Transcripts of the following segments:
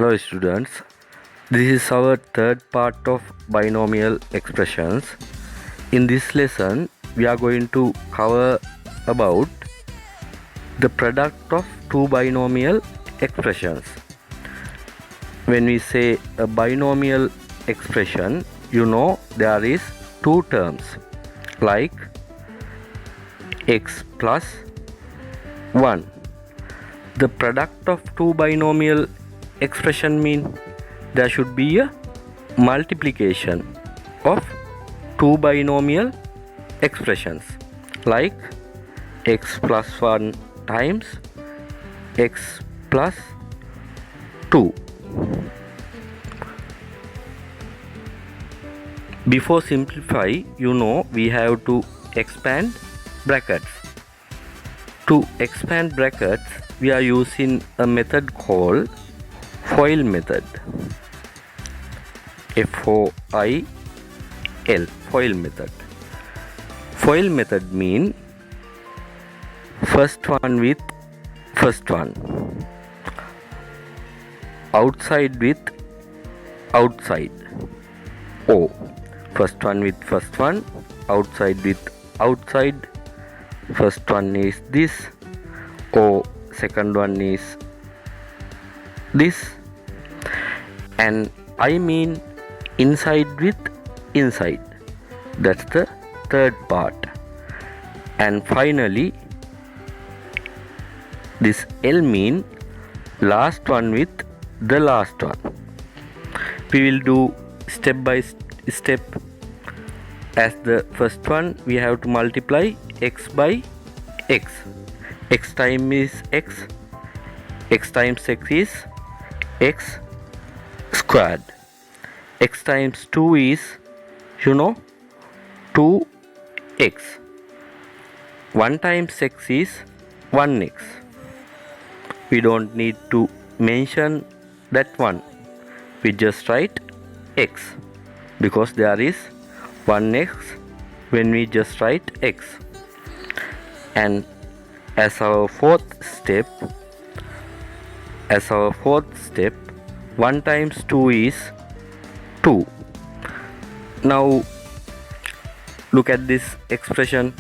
Hello students, this is our third part of binomial expressions. In this lesson, we are going to cover about the product of two binomial expressions. When we say a binomial expression, you know there is two terms like x plus 1. The product of two binomial expression mean there should be a multiplication of two binomial expressions like x plus 1 times x plus 2. Before simplify, you know we have to expand brackets. To expand brackets, we are using a method called FOIL method. FOIL, FOIL method. FOIL method mean first one with first one, outside with outside, O. First one with first one, outside with outside. First one is this, O. Second one is this, and I mean inside with inside. That's the third part. And finally, this L mean last one with the last one. We will do step by step. As the first one, we have to multiply x by x. X times is x. X times x is x squared. X times 2 is, 2x. 1 times x is 1x. We don't need to mention that one. We just write x because there is 1x when we just write x. And as our fourth step, 1 times 2 is 2. Now look at this expression.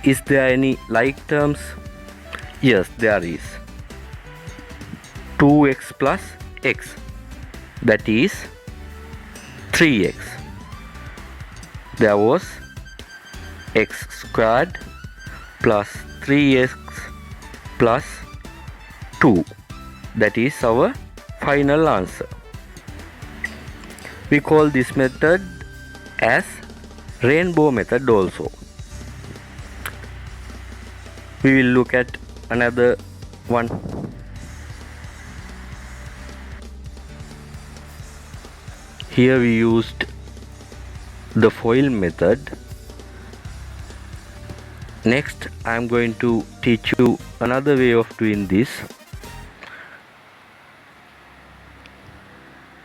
Is there any like terms? Yes, there is. 2x plus x, that is 3x. There was x squared plus 3x plus 2. That is our final answer. We call this method as rainbow method also. We will look at another one. Here we used the FOIL method. Next, I am going to teach you another way of doing this.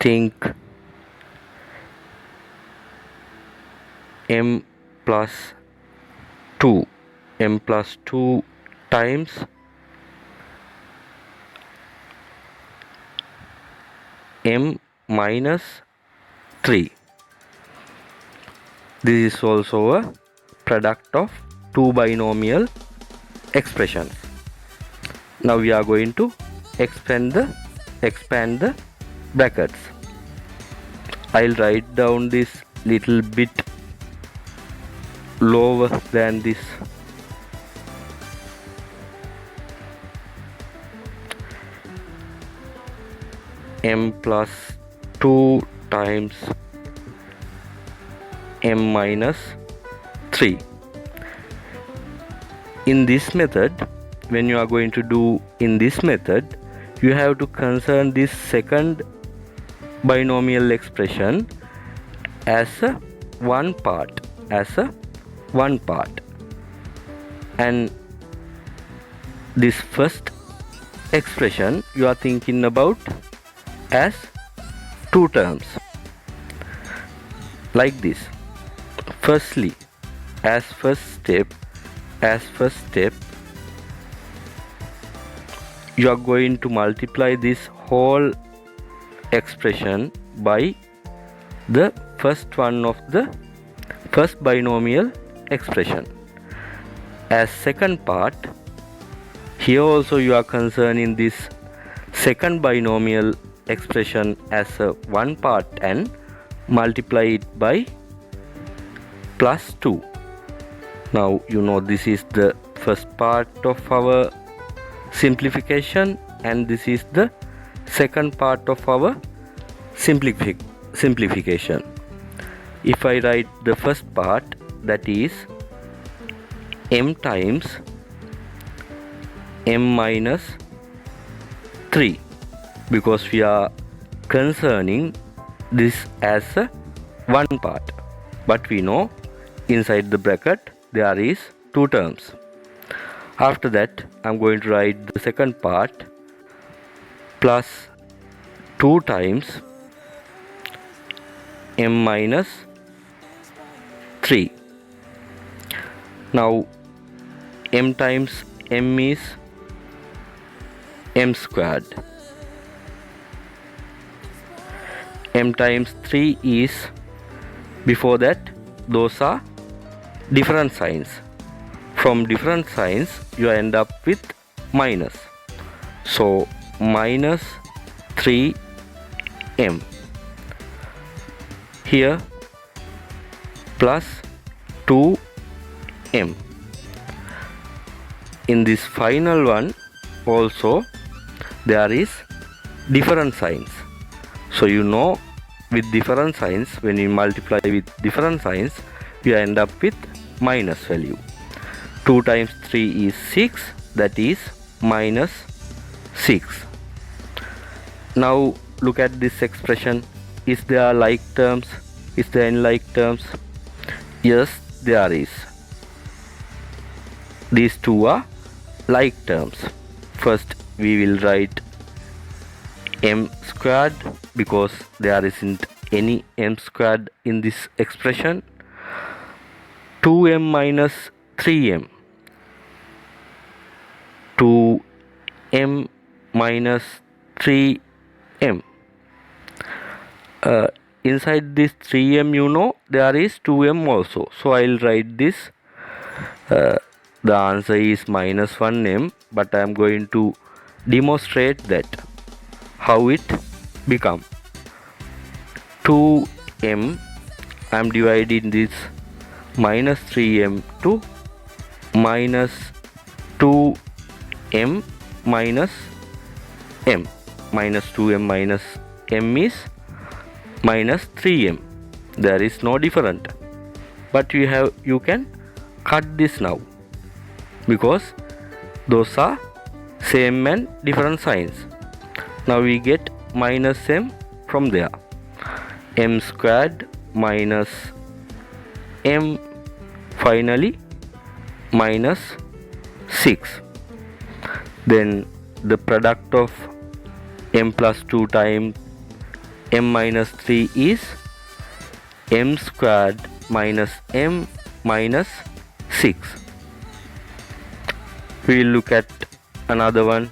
Think m plus 2 times m minus 3. This is also a product of two binomial expressions. Now we are going to expand the brackets. I'll write down this little bit lower than this. M plus 2 times m minus 3. In this method, when you are going to do in this method, you have to concern this second binomial expression as a one part, and this first expression you are thinking about as two terms like this. Firstly, as first step, you are going to multiply this whole expression by the first one of the first binomial expression. As second part, here also you are concerning this second binomial expression as a one part and multiply it by plus 2. Now you know this is the first part of our simplification and this is the second part of our simplification. If I write the first part, that is m times m minus 3, because we are concerning this as a one part, but we know inside the bracket there is two terms. After that I'm going to write the second part plus 2 times m minus 3. Now m times m is m squared. M times 3 is, before that those are different signs. From different signs you end up with minus. So minus 3m. Here plus 2m. In this final one also there is different signs. So you know with different signs, when you multiply with different signs, you end up with minus value. 2 times 3 is 6, that is minus 6. Now look at this expression. Is there like terms? Is there any like terms? Yes, there is. These two are like terms. First we will write m squared because there isn't any m squared in this expression. 2m minus 3m. 2m minus 3m. Inside this 3m, you know there is 2m also. So I will write this. The answer is minus 1m, but I am going to demonstrate that how it become. 2m, I am dividing this minus 3m to minus 2m minus m. Minus 2m minus m is minus 3m. There is no different, but you can cut this now because those are same and different signs. Now we get minus m from there. M squared minus m, finally minus 6. Then the product of m plus 2 times m minus 3 is m squared minus m minus 6. We will look at another one.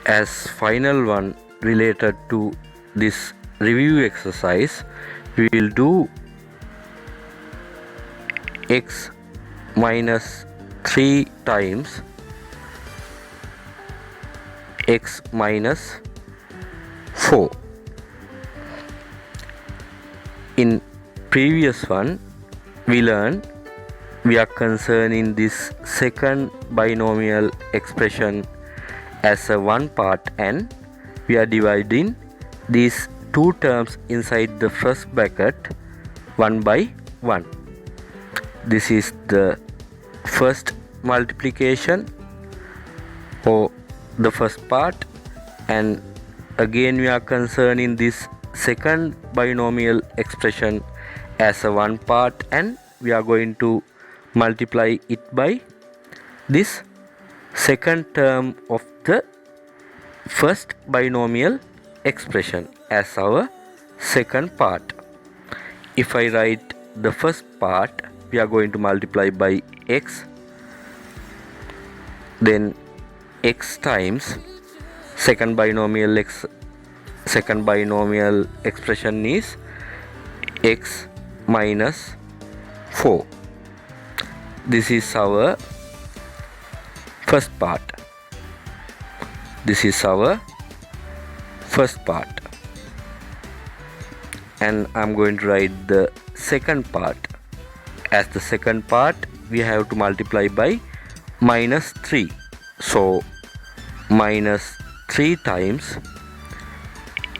As final one related to this review exercise, we will do x minus 3 times x minus 4. In previous one we learned we are concerning this second binomial expression as a one part and we are dividing these two terms inside the first bracket one by one. This is the first multiplication or the first part, and again we are concerning this second binomial expression as a one part and we are going to multiply it by this second term of the first binomial expression as our second part. If I write the first part, we are going to multiply by x then x times second binomial expression is x minus 4. This is our first part. And I'm going to write the second part. As the second part, we have to multiply by minus 3. So minus 3 times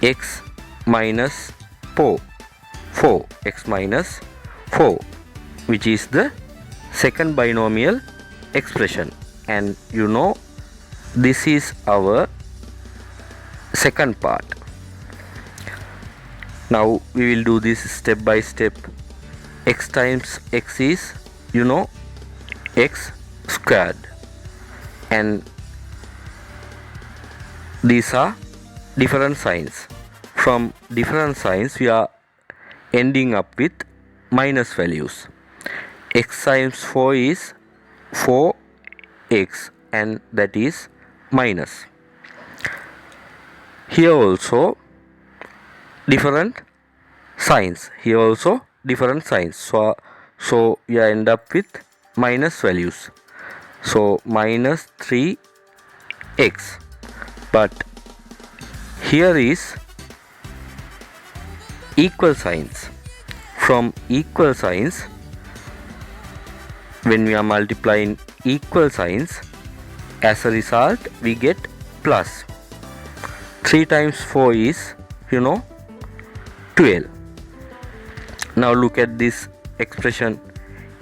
x minus 4, x minus 4, which is the second binomial expression. And you know, this is our second part. Now we will do this step by step. X times x is, you know, x squared, and these are different signs. From different signs we are ending up with minus values. X times 4 is 4x, and that is minus. Here also different signs. So we end up with minus values. So minus 3x. But here is equal signs. From equal signs, when we are multiplying equal signs, as a result we get plus. 3 times 4 is, you know, 12. Now look at this expression.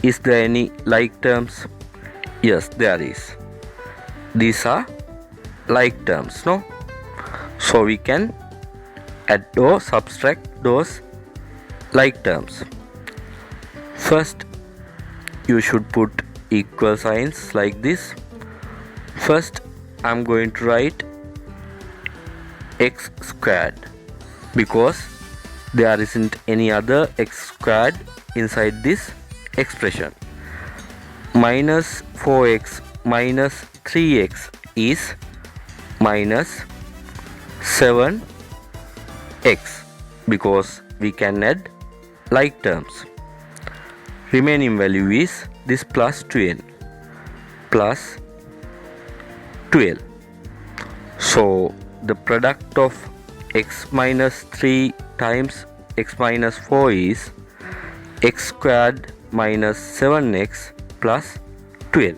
Is there any like terms? Yes, there is. These are like terms, no? So we can add or subtract those like terms. First, you should put equal signs like this. First, I'm going to write x squared, because there isn't any other x squared inside this expression. Minus 4x minus 3x is minus 7x, because we can add like terms. Remaining value is this plus 12. So the product of x minus 3 times x minus 4 is x squared minus 7x plus 12.